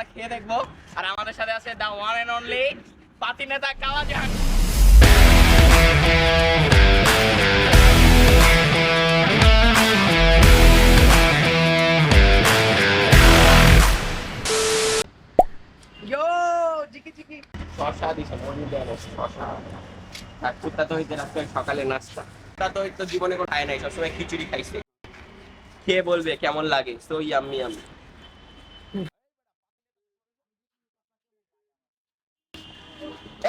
বিরিয়ানিটা খেয়ে দেখবো। আর আমাদের সাথে আছে দা ওয়ান এন্ড অনলি পাতি নেতা কালাজান। শশা দিছে শশা। আর কুত্তা তো হইতে রাখতে সকালে নাস্তা। তা তো হইতো জীবনে কোনো খায় নাই, সবসময় খিচুড়ি খাইছে। খেয়ে বলবে কেমন লাগে। So yummy yummy.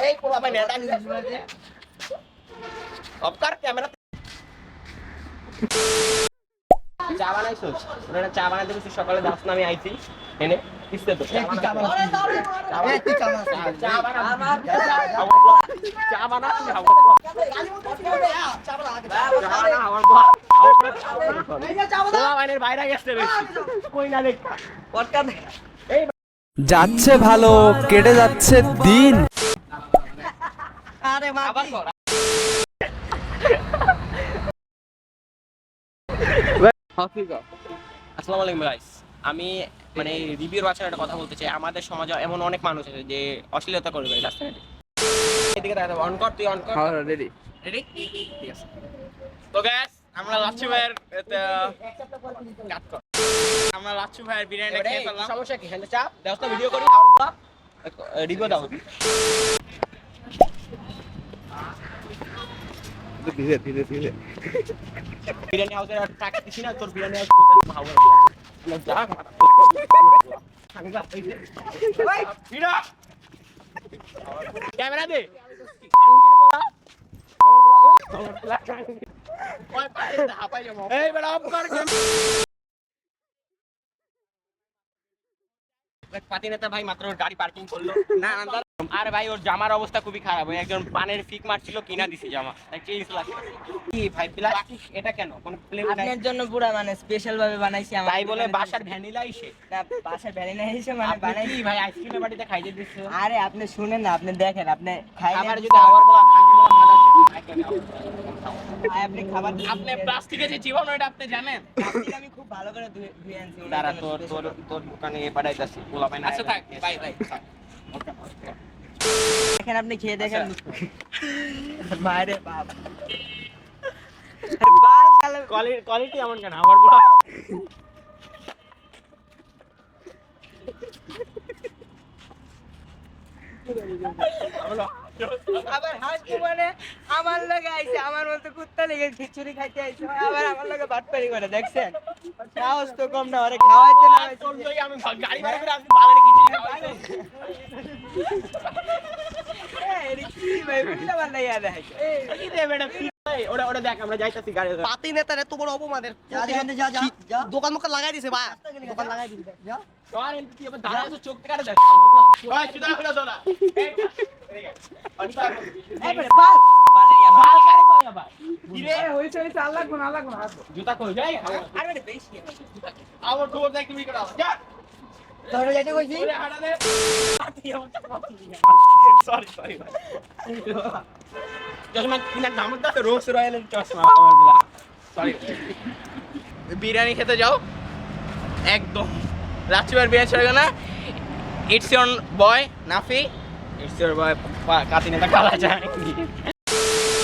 এই পোলা ভাই নেতা নিয়ে আসবে। অপকার ক্যামেরা চা বানাইছস? ওরা চা বানাইতে বসে সকালে 10 না আমি আইছি এনে কিস্তে তো চা বানা। যাচ্ছে ভালো, কেটে যাচ্ছে দিন। আসসালামু আলাইকুম গাইস। আমি মানে রিভিউর বাচ্চার একটা কথা বলতে চাই। আমাদের সমাজে এমন অনেক মানুষ আছে যে অশ্লীলতা করে ভাই রাস্তাঘাটে। এদিকে তাকাতে অন কর, তুই অন কর। হ্যাঁ রেডি। রেডি? ঠিক আছে। তো গাইস আমরা লাচ্ছু ভাইয়ের কাট কর। আমরা লাচ্ছু ভাইয়ের বিরিয়ানিটা খেয়ে ফেললাম। সমস্যা কি? হ্যাঁ চাপ দাও তো, ভিডিও করি আর পুরো রিভিউ দাও। ধীরে ধীরে ধীরে। বিরিয়ানি হাউসের টাকা দিছি না, তোর বিরিয়ানি হাউস হাওয়ার না যা আমি যা ভাই ভিড়া ক্যামেরা দে এই বড় অফ কর পাতি নেতা ভাই মাত্র গাড়ি পার্কিং করলো না। আর ভাই ওর জামার অবস্থা খুবই খারাপ। ওই একজন পানের ফিক মারছিল, কিনা দিছি জামা চেঞ্জ লাগছে। কি ভাই প্লাস্টিক এটা কেন? কোন প্লেন আপনার জন্য পুরো মানে স্পেশাল ভাবে বানাইছি আমরা। তাই বলে বাসার ভ্যানিলা এসে না, বাসার ভ্যানিলা এসে মানে বানাইছি ভাই আইসক্রিমের বাটিতে খাইতে দিচ্ছে। আরে আপনি শুনেন না, আপনি দেখেন, আপনি খাইলে খাবার যদি আবার বলা খান্ডি বলা মাদার আপনি খাবার আপনি প্লাস্টিকে যে জীবাণু এটা আপনি জানেন? প্লাস্টিক আমি খুব ভালো করে ধুয়ে আনছি। দাঁড়া তোর তোর তোর দোকানে পাঠাইতাছি পোলা পাই না। আচ্ছা থাক বাই বাই। দেখেন আপনি খেয়ে দেখেন। মারে বাপ বাল খালে কোয়ালিটি এমন কেন আমার বড়? আবার হাসতে মানে আমার লগে আইছে, আমার মতো কুত্তা লেগে খিচুড়ি খাইতে আইছে, আবার আমার লগে বাটপারি করে। দেখছেন সাহস তো কম না, ওরে খাওয়াইতে না তোর লই আমি গাড়ি ভাড়া করে আপনি বালারে কিছু খাওয়াইছেন। ওটা দেখ আমরা যাইতাছি গাড়ি। পাতি নেতার এত বড় অপমানের দোকান মোকান লাগাই দিছে ভাই, দোকান লাগাই দিছে। চোখ থেকে দেখ জুতা কই যাই আবার খবর দেখ তুমি করে ধরে যাইতে কইছি। সরি সরি ভাই চশমা কিনা দাম তো রোজ রয়্যালের চশমা আমার বলা। সরি বিরিয়ানি খেতে যাও একদম রাজচুয়ার বিরিয়ানি ছেড়ে না। ইটস ইওর বয় নাফি, ইটস ইওর বয় কাতি নেতা কালা যায়।